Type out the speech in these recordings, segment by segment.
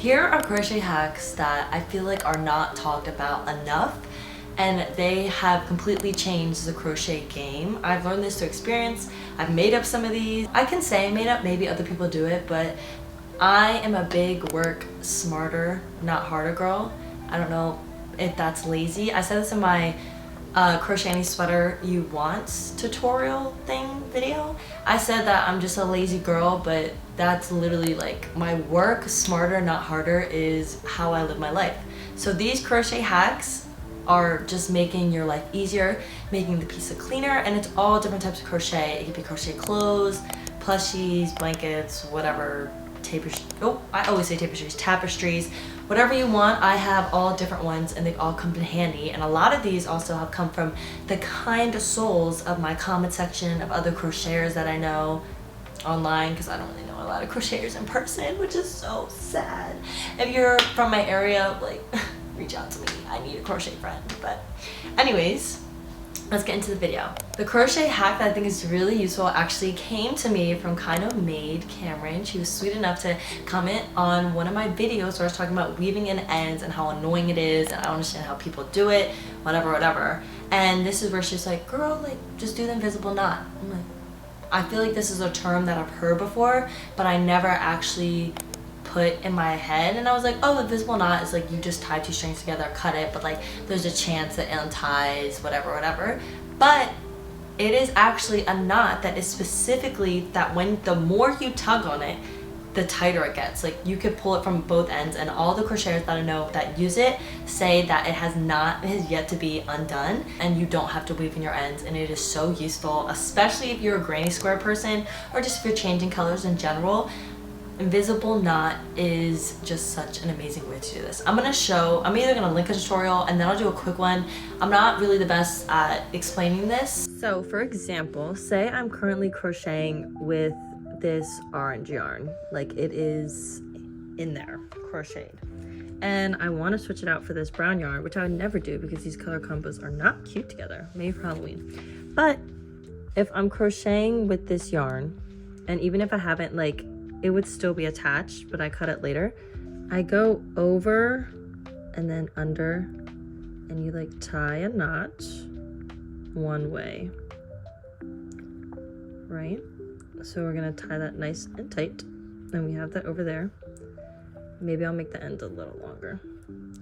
Here are crochet hacks that I feel like are not talked about enough, and they have completely changed the crochet game. I've learned this through experience. I've made up some of these. I can say I made up, maybe other people do it, but I am a big work smarter, not harder girl. I don't know if that's lazy. I said this in my crochet any sweater you want tutorial thing video. I said that I'm just a lazy girl, but that's literally like my work smarter, not harder is how I live my life. So these crochet hacks are just making your life easier, making the piece cleaner, and it's all different types of crochet. It could be crochet clothes, plushies, blankets, whatever, tapestries, whatever you want. I have all different ones and they all come in handy, and a lot of these also have come from the kind souls of my comment section of other crocheters that I know online, because I don't really know a lot of crocheters in person, which is so sad. If you're from my area, like reach out to me. I need a crochet friend. But anyways, let's get into the video. The crochet hack that I think is really useful actually came to me from Kind of Made Cameron. She was sweet enough to comment on one of my videos where I was talking about weaving in ends and how annoying it is, and I don't understand how people do it, whatever. And this is where she's like, girl, like just do the invisible knot. I'm like, I feel like this is a term that I've heard before, but I never actually put in my head, and I was like, oh, the invisible knot is like you just tie two strings together, cut it, but like there's a chance it unties, whatever. But it is actually a knot that is specifically that when the more you tug on it, the tighter it gets. Like you could pull it from both ends, and all the crocheters that I know that use it say that it has yet to be undone, and you don't have to weave in your ends, and it is so useful, especially if you're a granny square person or just if you're changing colors in general. Invisible knot is just such an amazing way to do this. I'm either gonna link a tutorial and then I'll do a quick one. I'm not really the best at explaining this. So for example, say I'm currently crocheting with this orange yarn, like it is in there, crocheted. And I wanna switch it out for this brown yarn, which I would never do because these color combos are not cute together, maybe for Halloween. But if I'm crocheting with this yarn, and even if I haven't, like, it would still be attached, but I cut it later. I go over and then under, and you like tie a knot one way, right? So we're gonna tie that nice and tight, and we have that over there. Maybe I'll make the end a little longer.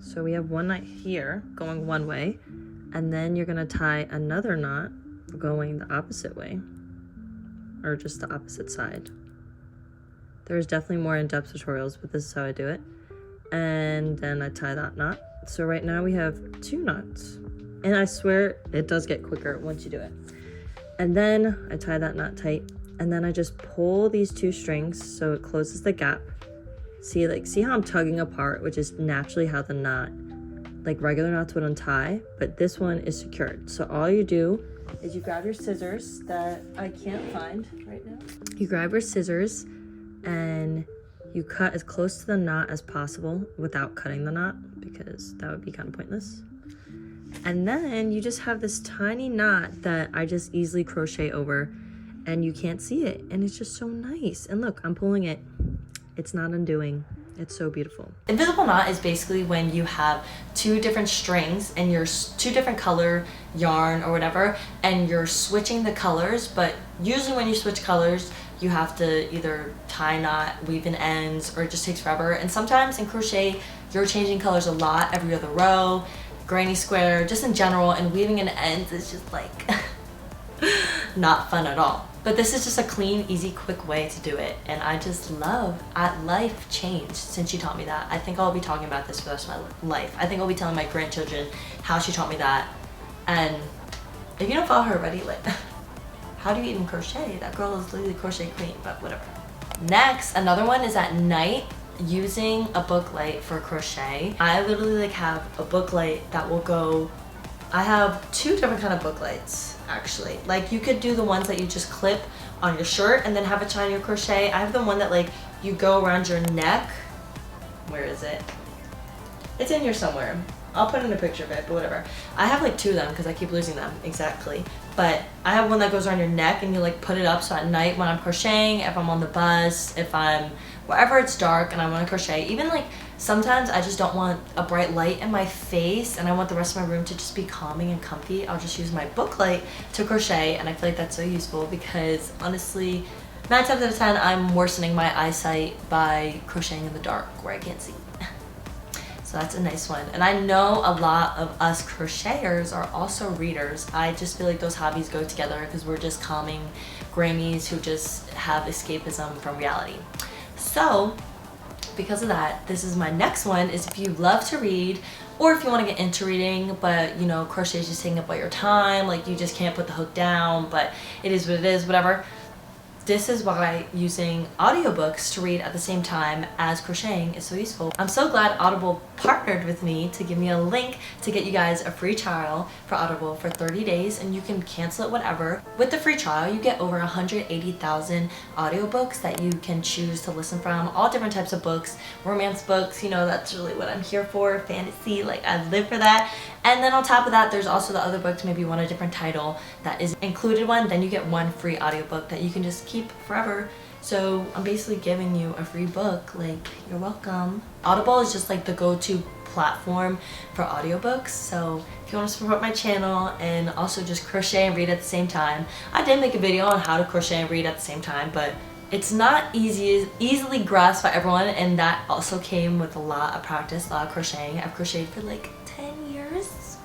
So we have one knot here going one way, and then you're gonna tie another knot going the opposite way, or just the opposite side. There's definitely more in-depth tutorials, but this is how I do it. And then I tie that knot. So right now we have two knots. And I swear it does get quicker once you do it. And then I tie that knot tight. And then I just pull these two strings so it closes the gap. See how I'm tugging apart, which is naturally how the knot, like regular knots would untie, but this one is secured. So all you do is you grab your scissors that I can't find right now. You grab your scissors and you cut as close to the knot as possible without cutting the knot, because that would be kind of pointless. And then you just have this tiny knot that I just easily crochet over, and you can't see it, and it's just so nice. And look, I'm pulling it. It's not undoing. It's so beautiful. Invisible knot is basically when you have two different strings and you're two different color yarn or whatever, and you're switching the colors. But usually when you switch colors, you have to either tie a knot, weave in ends, or it just takes forever. And sometimes in crochet, you're changing colors a lot every other row, granny square, just in general, and weaving in ends is just like not fun at all. But this is just a clean, easy, quick way to do it. And I just love, life changed since she taught me that. I think I'll be talking about this for the rest of my life. I think I'll be telling my grandchildren how she taught me that. And if you don't follow her already, like, how do you even crochet? That girl is literally crochet queen, but whatever. Next, another one is at night, using a book light for crochet. I literally like have a book light that will go, I have two different kind of book lights actually. Like you could do the ones that you just clip on your shirt and then have it shine your crochet. I have the one that like you go around your neck. Where is it? It's in here somewhere. I'll put in a picture of it, but whatever. I have like two of them because I keep losing them, exactly. But I have one that goes around your neck and you like put it up so at night when I'm crocheting, if I'm on the bus, if I'm wherever it's dark and I want to crochet, even like sometimes I just don't want a bright light in my face and I want the rest of my room to just be calming and comfy. I'll just use my book light to crochet, and I feel like that's so useful because honestly 9 times out of 10 I'm worsening my eyesight by crocheting in the dark where I can't see. So that's a nice one. And I know a lot of us crocheters are also readers. I just feel like those hobbies go together because we're just calming Grammys who just have escapism from reality. So because of that, this is my next one, is if you love to read or if you want to get into reading but you know crochet is just taking up all your time, like you just can't put the hook down, but it is what it is, whatever. This is why using audiobooks to read at the same time as crocheting is so useful. I'm so glad Audible partnered with me to give me a link to get you guys a free trial for Audible for 30 days, and you can cancel it whenever. With the free trial, you get over 180,000 audiobooks that you can choose to listen from, all different types of books, romance books, you know, that's really what I'm here for, fantasy, like I live for that. And then on top of that, there's also the other books, maybe you want a different title that is included one, then you get one free audiobook that you can just keep forever. So I'm basically giving you a free book, like you're welcome. Audible is just like the go-to platform for audiobooks, so if you want to support my channel and also just crochet and read at the same time, I did make a video on how to crochet and read at the same time, but it's not easily grasped by everyone, and that also came with a lot of practice, a lot of crocheting. I've crocheted for like 10 years.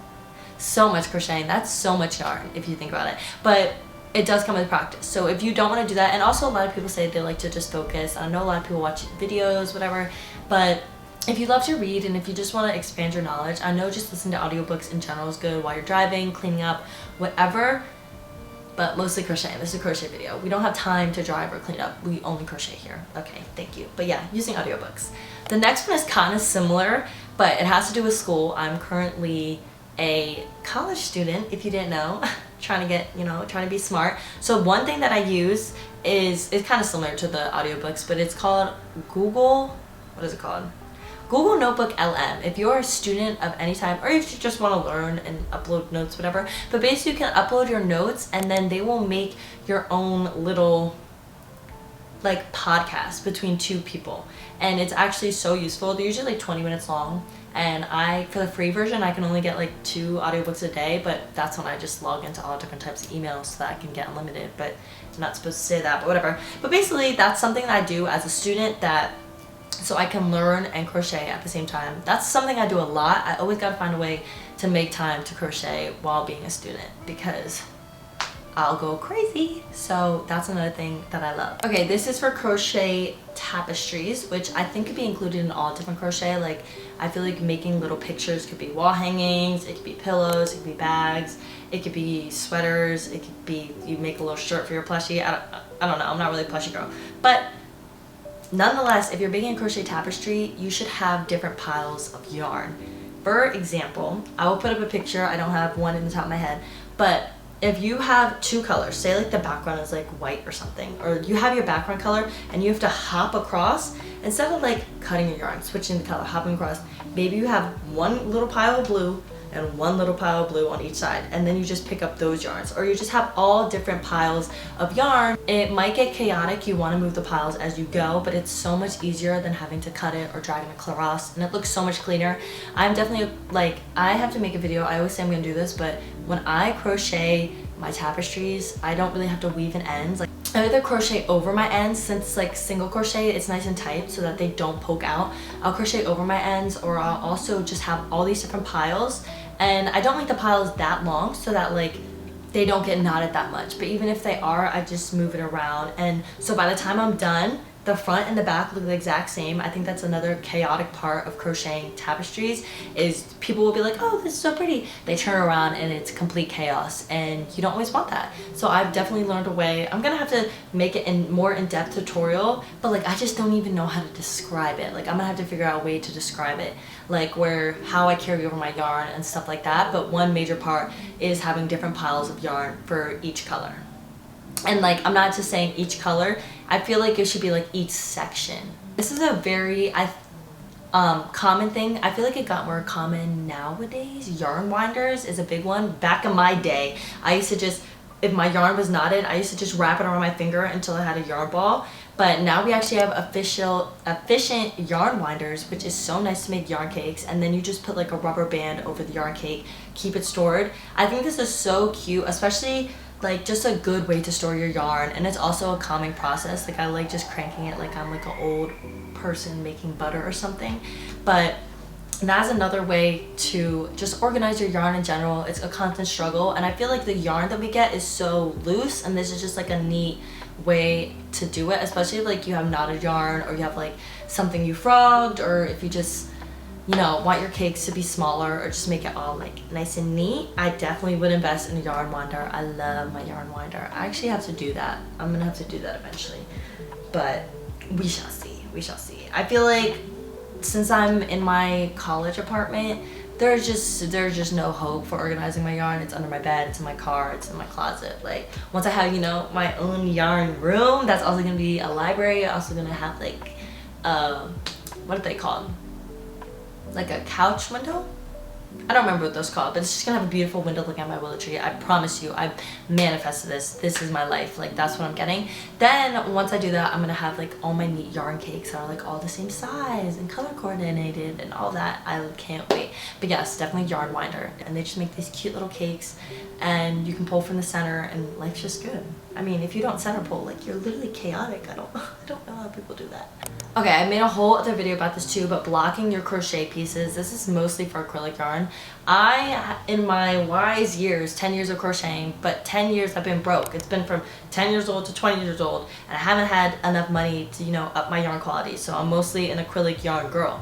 So much crocheting, that's so much yarn if you think about it, but it does come with practice. So if you don't want to do that, and also a lot of people say they like to just focus. I know a lot of people watch videos, whatever, but if you love to read and if you just want to expand your knowledge, I know just listening to audiobooks in general is good while you're driving, cleaning up, whatever, but mostly crocheting. This is a crochet video. We don't have time to drive or clean up. We only crochet here. Okay, thank you. But yeah, using audiobooks. The next one is kind of similar, but it has to do with school. I'm currently a college student, if you didn't know, trying to get, you know, trying to be smart. So one thing that I use is, it's kind of similar to the audiobooks, but it's called Google, what is it called? Google Notebook LM. If you're a student of any type, or if you just want to learn and upload notes, whatever, but basically you can upload your notes and then they will make your own little like podcast between two people, and it's actually so useful. They're usually like 20 minutes long, and for the free version I can only get like 2 audiobooks a day, but that's when I just log into all different types of emails so that I can get unlimited, but I'm not supposed to say that, but whatever. But basically that's something that I do as a student, that so I can learn and crochet at the same time. That's something I do a lot. I always gotta find a way to make time to crochet while being a student because I'll go crazy. So that's another thing that I love. Okay, this is for crochet tapestries, which I think could be included in all different crochet. Like I feel like making little pictures could be wall hangings, it could be pillows, it could be bags, it could be sweaters, it could be you make a little shirt for your plushie. I don't know, I'm not really a plushie girl, but nonetheless, if you're making a crochet tapestry, you should have different piles of yarn. For example, I will put up a picture. I don't have one in the top of my head, but if you have 2 colors, say like the background is like white or something, or you have your background color and you have to hop across, instead of like cutting your yarn, switching the color, hopping across, maybe you have one little pile of blue and one little pile of blue on each side, and then you just pick up those yarns, or you just have all different piles of yarn. It might get chaotic, you want to move the piles as you go, but it's so much easier than having to cut it or dragging it across, and it looks so much cleaner. I'm definitely like, I have to make a video, I always say I'm gonna do this, but when I crochet my tapestries, I don't really have to weave in ends. Like I either crochet over my ends, since it's like single crochet, it's nice and tight so that they don't poke out. I'll crochet over my ends, or I'll also just have all these different piles, and I don't make the piles that long so that like they don't get knotted that much, but even if they are, I just move it around, and so by the time I'm done, the front and the back look the exact same. I think that's another chaotic part of crocheting tapestries, is people will be like, oh, this is so pretty. They turn around and it's complete chaos, and you don't always want that. So I've definitely learned a way. I'm gonna have to make it in more in-depth tutorial, but like I just don't even know how to describe it. Like I'm gonna have to figure out a way to describe it, like how I carry over my yarn and stuff like that. But one major part is having different piles of yarn for each color. And like, I'm not just saying each color, I feel like it should be like each section. This is a very common thing. I feel like it got more common nowadays. Yarn winders is a big one. Back in my day, I used to just, if my yarn was knotted, I used to just wrap it around my finger until I had a yarn ball. But now we actually have efficient yarn winders, which is so nice to make yarn cakes. And then you just put like a rubber band over the yarn cake, keep it stored. I think this is so cute, especially like just a good way to store your yarn. And it's also a calming process. Like I like just cranking it like I'm like an old person making butter or something. But that's another way to just organize your yarn in general. It's a constant struggle, and I feel like the yarn that we get is so loose, and this is just like a neat way to do it, especially if like you have knotted yarn or you have like something you frogged, or if you just, you know, want your cakes to be smaller or just make it all like nice and neat. I definitely would invest in a yarn winder. I love my yarn winder. I actually have to do that. I'm gonna have to do that eventually, but we shall see. We shall see. I feel like since I'm in my college apartment, there's just no hope for organizing my yarn. It's under my bed, it's in my car, it's in my closet. Like once I have, you know, my own yarn room, that's also gonna be a library. I'm also gonna have like what are they called? Like a couch window? I don't remember what those called, but it's just gonna have a beautiful window looking at my willow tree. I promise you, I manifested this. This is my life. Like that's what I'm getting. Then once I do that, I'm gonna have like all my neat yarn cakes that are like all the same size and color coordinated and all that. I can't wait. But yes, definitely yarn winder. And they just make these cute little cakes, and you can pull from the center, and life's just good. I mean, if you don't center pull, like you're literally chaotic. I don't know how people do that. Okay, I made a whole other video about this too, but blocking your crochet pieces. This is mostly for acrylic yarn. I, in my wise years, 10 years of crocheting, but 10 years I've been broke. It's been from 10 years old to 20 years old, and I haven't had enough money to, you know, up my yarn quality. So I'm mostly an acrylic yarn girl.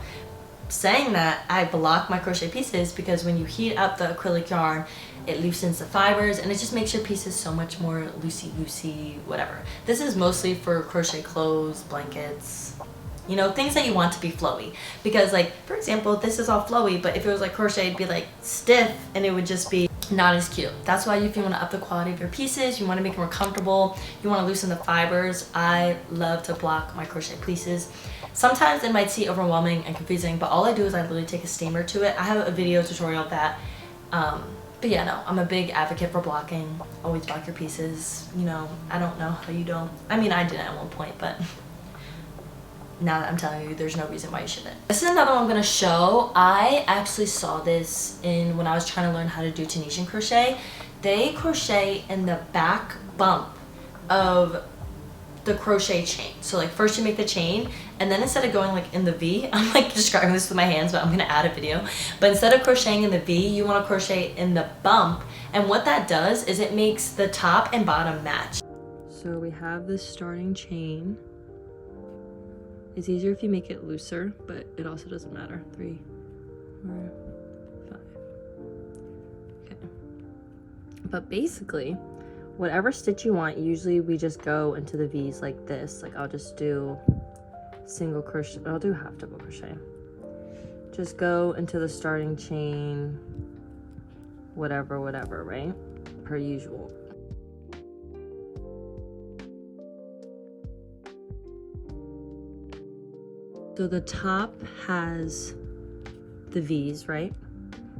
Saying that, I block my crochet pieces because when you heat up the acrylic yarn, it loosens the fibers and it just makes your pieces so much more loosey-goosey, whatever. This is mostly for crochet clothes, blankets, you know, things that you want to be flowy. Because like, for example, this is all flowy, but if it was like crochet, it'd be like stiff and it would just be not as cute. That's why if you want to up the quality of your pieces, you want to make them more comfortable, you want to loosen the fibers, I love to block my crochet pieces. Sometimes it might seem overwhelming and confusing, but all I do is I literally take a steamer to it. I have a video tutorial of that. But yeah, no, I'm a big advocate for blocking. Always block your pieces. You know, I don't know how you don't. I mean, I did at one point, but now that I'm telling you, there's no reason why you shouldn't. This is another one I'm gonna show. I actually saw this when I was trying to learn how to do Tunisian crochet. They crochet in the back bump of the crochet chain. So like first you make the chain, and then instead of going like in the V, I'm like describing this with my hands, but I'm gonna add a video. But instead of crocheting in the V, you wanna crochet in the bump. And what that does is it makes the top and bottom match. So we have this starting chain. It's easier if you make it looser, but it also doesn't matter. 3, 4, 5. Okay. But basically, whatever stitch you want, usually we just go into the V's like this. Like I'll just do single crochet, I'll do half double crochet. Just go into the starting chain, whatever, right? Per usual. So the top has the V's, right?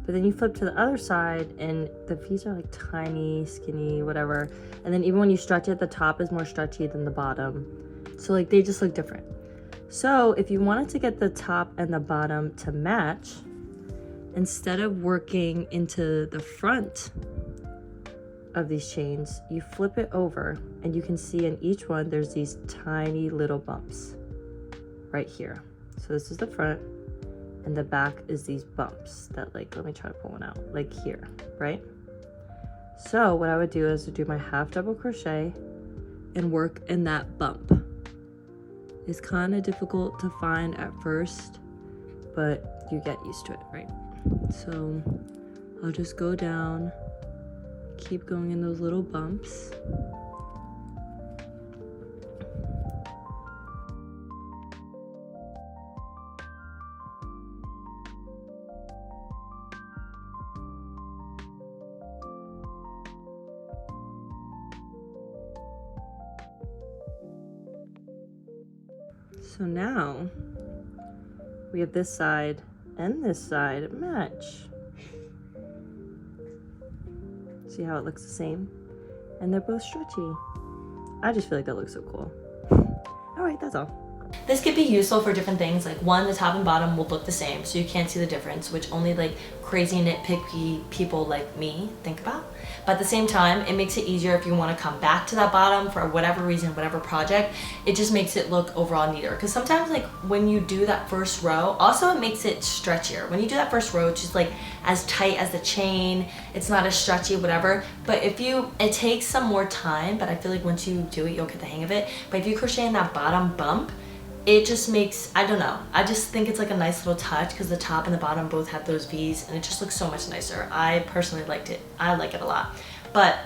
But then you flip to the other side and the V's are like tiny, skinny, whatever. And then even when you stretch it, the top is more stretchy than the bottom. So like they just look different. So if you wanted to get the top and the bottom to match, instead of working into the front of these chains, you flip it over and you can see in each one, there's these tiny little bumps right here. So this is the front, and the back is these bumps that like, let me try to pull one out, like here, right? So what I would do is to do my half double crochet and work in that bump. It's kind of difficult to find at first, but you get used to it, right? So I'll just go down, keep going in those little bumps. So now we have this side and this side match. See how it looks the same? And they're both stretchy. I just feel like that looks so cool. All right, that's all. This could be useful for different things. Like one, the top and bottom will look the same, so you can't see the difference, which only like crazy nitpicky people like me think about. But at the same time, it makes it easier if you want to come back to that bottom for whatever reason, whatever project. It just makes it look overall neater. Because sometimes like when you do that first row, also it makes it stretchier. When you do that first row, it's just like as tight as the chain. It's not as stretchy, whatever. But it takes some more time, but I feel like once you do it, you'll get the hang of it. But if you crochet in that bottom bump, it just makes, I don't know, I just think it's like a nice little touch because the top and the bottom both have those V's and it just looks so much nicer. I personally liked it. I like it a lot. But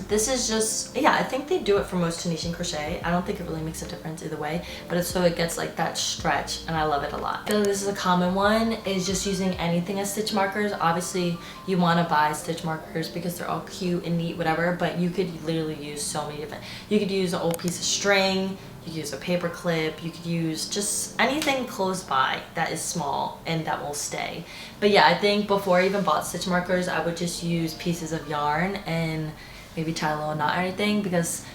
this is just, yeah, I think they do it for most Tunisian crochet. I don't think it really makes a difference either way, but it's so it gets like that stretch and I love it a lot. I feel like this is a common one, is just using anything as stitch markers. Obviously you want to buy stitch markers because they're all cute and neat, whatever, but you could literally use so many different, you could use an old piece of string, you could use a paper clip, you could use just anything close by that is small and that will stay. But yeah, I think before I even bought stitch markers, I would just use pieces of yarn and maybe tie a little knot or anything, because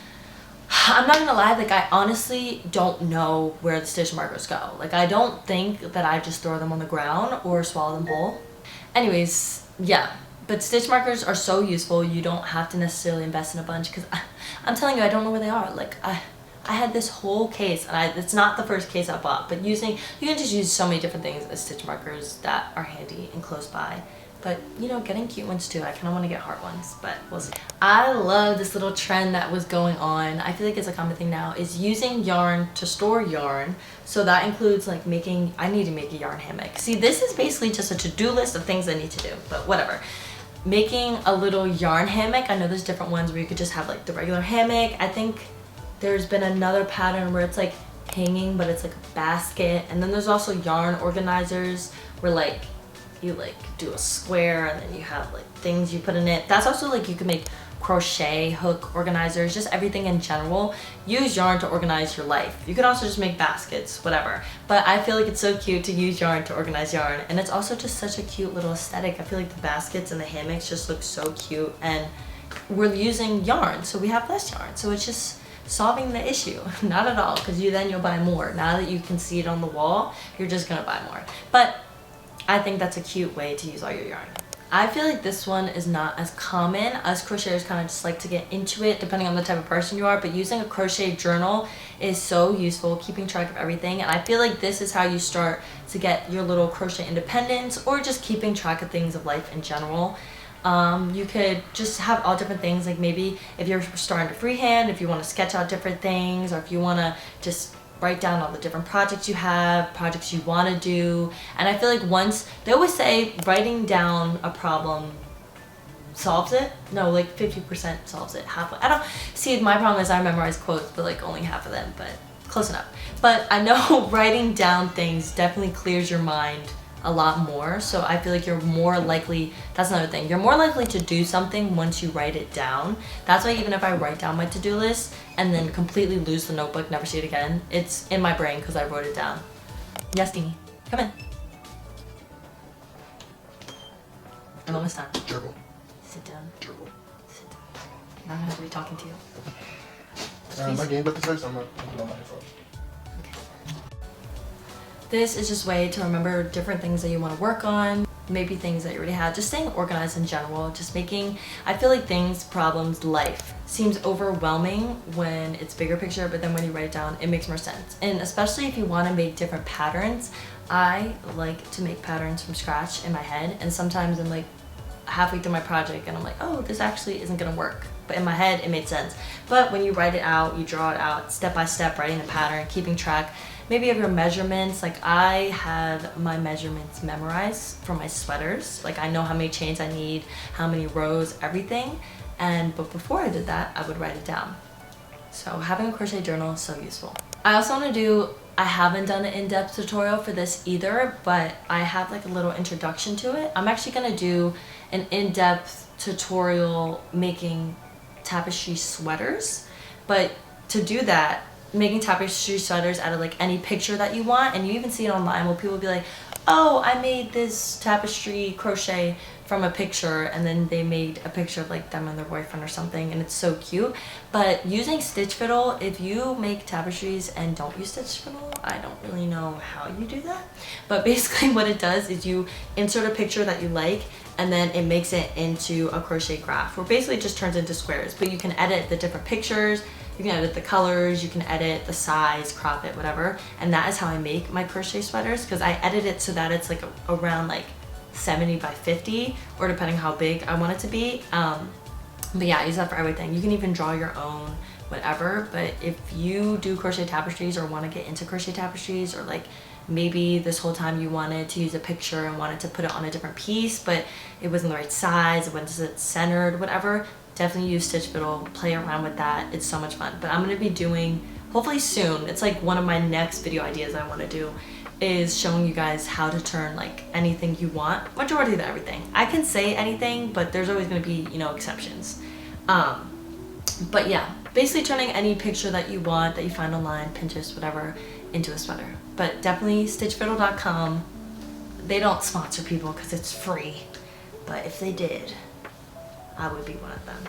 I'm not gonna lie, like I honestly don't know where the stitch markers go. Like I don't think that I just throw them on the ground or swallow them whole. Anyways, yeah, but stitch markers are so useful. You don't have to necessarily invest in a bunch, because I'm telling you, I don't know where they are. Like I had this whole case, and it's not the first case I bought, but you can just use so many different things as stitch markers that are handy and close by. But you know, getting cute ones too. I kind of want to get heart ones, but we'll see. I love this little trend that was going on. I feel like it's a common thing now, is using yarn to store yarn. So that includes like I need to make a yarn hammock. See, this is basically just a to-do list of things I need to do, but whatever. Making a little yarn hammock. I know there's different ones where you could just have like the regular hammock. I think there's been another pattern where it's like hanging, but it's like a basket. And then there's also yarn organizers where like you like do a square and then you have like things you put in it. That's also like you can make crochet hook organizers, just everything in general. Use yarn to organize your life. You could also just make baskets, whatever. But I feel like it's so cute to use yarn to organize yarn, and it's also just such a cute little aesthetic. I feel like the baskets and the hammocks just look so cute, and we're using yarn, so we have less yarn. So it's just solving the issue. Not at all, because you'll buy more. Now that you can see it on the wall, you're just gonna buy more. But I think that's a cute way to use all your yarn. I feel like this one is not as common. Us crocheters kind of just like to get into it depending on the type of person you are, but using a crochet journal is so useful, keeping track of everything. And I feel like this is how you start to get your little crochet independence, or just keeping track of things of life in general. You could just have all different things, like maybe if you're starting to freehand, if you want to sketch out different things, or if you want to just write down all the different projects you have, projects you want to do. And I feel like they always say writing down a problem solves it. No, like 50% solves it, halfway. I don't see, my problem is I memorize quotes, but like only half of them, but close enough. But I know writing down things definitely clears your mind a lot more. So I feel like you're more likely, that's another thing, you're more likely to do something once you write it down. That's why even if I write down my to-do list and then completely lose the notebook, never see it again, it's in my brain because I wrote it down. Yes, Deanie, come in. I'm almost done. Gerbil. Sit down. Gerbil. Sit down. Now I'm going to be talking to you. My game, but this way, so I'm going to put on my phone. This is just a way to remember different things that you want to work on, maybe things that you already have, just staying organized in general, just making, I feel like things, problems, life seems overwhelming when it's bigger picture, but then when you write it down, it makes more sense. And especially if you want to make different patterns, I like to make patterns from scratch in my head, and sometimes I'm like halfway through my project and I'm like, oh, this actually isn't gonna work. But in my head, it made sense. But when you write it out, you draw it out, step by step, writing the pattern, keeping track, maybe of your measurements. Like I have my measurements memorized for my sweaters. Like I know how many chains I need, how many rows, everything. But before I did that, I would write it down. So having a crochet journal is so useful. I also want to I haven't done an in-depth tutorial for this either, but I have like a little introduction to it. I'm actually gonna do an in-depth tutorial making tapestry sweaters, but to do that, making tapestry sweaters out of like any picture that you want, and you even see it online where people will be like, oh, I made this tapestry crochet from a picture, and then they made a picture of like them and their boyfriend or something, and it's so cute. But using stitch fiddle, if you make tapestries and don't use stitch fiddle, I don't really know how you do that. But basically what it does is you insert a picture that you like, and then it makes it into a crochet graph, where basically it just turns into squares. But you can edit the different pictures, you can edit the colors, you can edit the size, crop it, whatever. And that is how I make my crochet sweaters, because I edit it so that it's like around like 70 by 50, or depending how big I want it to be. But yeah, I use that for everything. You can even draw your own, whatever. But if you do crochet tapestries or want to get into crochet tapestries, or like maybe this whole time you wanted to use a picture and wanted to put it on a different piece, but it wasn't the right size, it wasn't centered, whatever, definitely use stitch fiddle, play around with that. It's so much fun. But I'm going to be doing, hopefully soon, it's like one of my next video ideas I want to do, is showing you guys how to turn like anything you want, majority of everything. I can say anything, but there's always going to be, you know, exceptions. But yeah, basically turning any picture that you want, that you find online, Pinterest, whatever, into a sweater. But definitely stitchfiddle.com. They don't sponsor people because it's free, but if they did, I would be one of them.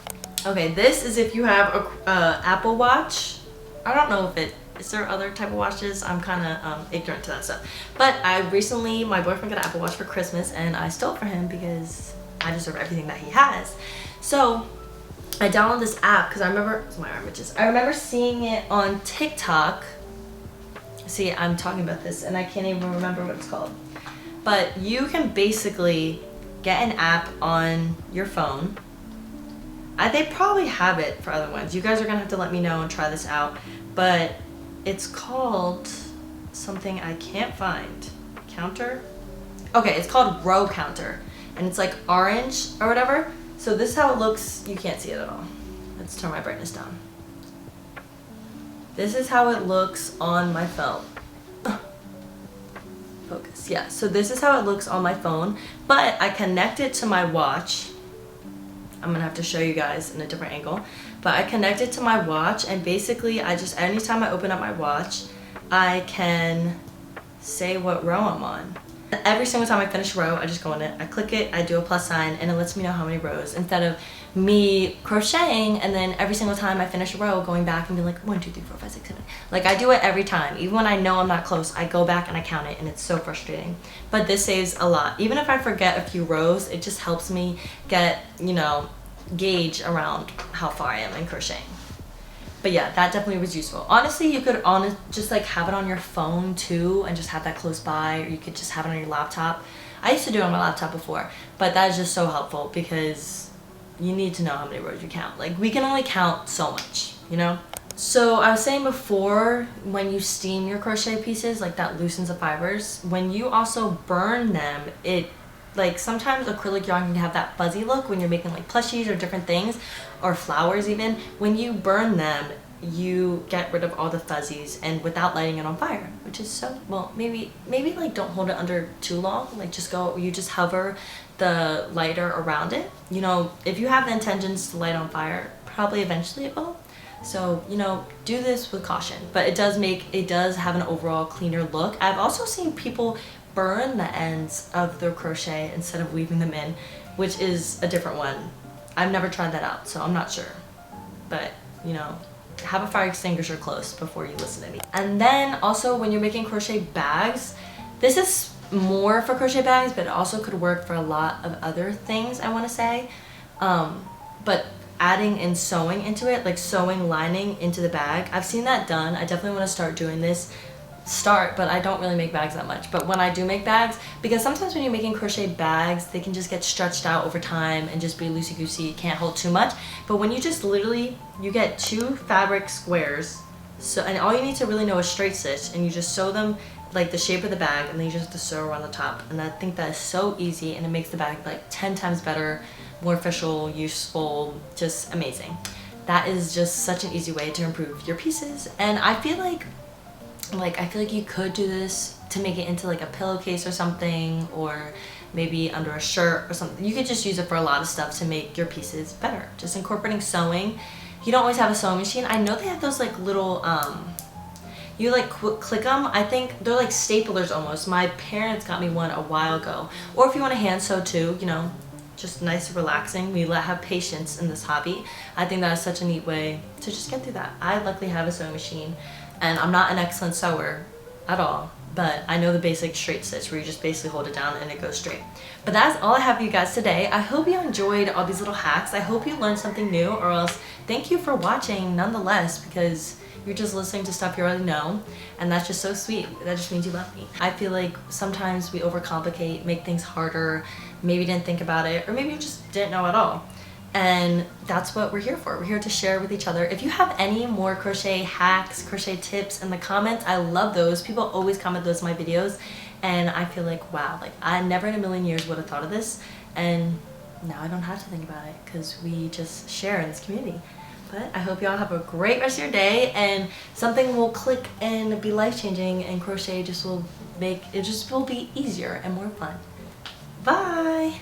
Okay, this is if you have a Apple Watch. I don't know if is there other type of watches? I'm kind of ignorant to that stuff. But I recently, my boyfriend got an Apple Watch for Christmas, and I stole it for him because I deserve everything that he has. So I downloaded this app because I remember, it's my arm itches. I remember seeing it on TikTok. See, I'm talking about this and I can't even remember what it's called. But you can basically get an app on your phone. They probably have it for other ones. You guys are gonna have to let me know and try this out. But it's called something I can't find. Counter? Okay, it's called Row Counter. And it's like orange or whatever. So this is how it looks. You can't see it at all. Let's turn my brightness down. This is how it looks on my phone. Focus. Yeah, so this is how it looks on my phone. But I connect it to my watch. I'm gonna have to show you guys in a different angle. But I connect it to my watch, and basically I just, anytime I open up my watch, I can say what row I'm on. Every single time I finish a row, I just go in it, I click it, I do a plus sign, and it lets me know how many rows, instead of me crocheting and then every single time I finish a row going back and be like 1, 2, 3, 4, 5, 6, 7. Like, I do it every time. Even when I know I'm not close, I go back and I count it, and it's so frustrating. But this saves a lot. Even if I forget a few rows, it just helps me get, you know, gauge around how far I am in crocheting. But yeah, that definitely was useful. Honestly, you could just like have it on your phone too and just have that close by, or you could just have it on your laptop. I used to do it on my laptop before, but that is just so helpful because you need to know how many rows you count. Like, we can only count so much, you know? So I was saying before, when you steam your crochet pieces, like that loosens the fibers. When you also burn them, it, like, sometimes acrylic yarn can have that fuzzy look when you're making like plushies or different things, or flowers even. When you burn them, you get rid of all the fuzzies and without lighting it on fire, which is so, well, maybe like don't hold it under too long. Like, you just hover the lighter around it. You know, if you have the intentions to light on fire, probably eventually it will. So, you know, do this with caution, but it does have an overall cleaner look. I've also seen people burn the ends of their crochet instead of weaving them in, which is a different one. I've never tried that out, so I'm not sure. But, you know, have a fire extinguisher close before you listen to me. And then also when you're making crochet bags, this is more for crochet bags, but it also could work for a lot of other things, I want to say. But adding in sewing into it, like sewing lining into the bag, I've seen that done. I definitely want to start doing this. But I don't really make bags that much. But when I do make bags, because sometimes when you're making crochet bags, they can just get stretched out over time and just be loosey-goosey, you can't hold too much. But when you just literally, you get 2 fabric squares, so, and all you need to really know is straight stitch, and you just sew them like the shape of the bag, and then you just have to sew around the top. And I think that is so easy, and it makes the bag like 10 times better, more official, useful, just amazing. That is just such an easy way to improve your pieces. And I feel like you could do this to make it into like a pillowcase or something, or maybe under a shirt or something. You could just use it for a lot of stuff to make your pieces better. Just incorporating sewing. You don't always have a sewing machine. I know they have those like little, You like click them. I think they're like staplers almost. My parents got me one a while ago. Or if you want to hand sew too, you know, just nice and relaxing. We have patience in this hobby. I think that is such a neat way to just get through that. I luckily have a sewing machine, and I'm not an excellent sewer at all, but I know the basic straight stitch where you just basically hold it down and it goes straight. But that's all I have for you guys today. I hope you enjoyed all these little hacks. I hope you learned something new, or else thank you for watching nonetheless, because you're just listening to stuff you already know, and that's just so sweet. That just means you love me. I feel like sometimes we overcomplicate, make things harder, maybe didn't think about it, or maybe you just didn't know at all. And that's what we're here for. We're here to share with each other. If you have any more crochet hacks, crochet tips in the comments, I love those. People always comment those in my videos, and I feel like, wow, like I never in a million years would have thought of this, and now I don't have to think about it because we just share in this community. But I hope y'all have a great rest of your day, and something will click and be life-changing, and crochet just will make it just will be easier and more fun. Bye.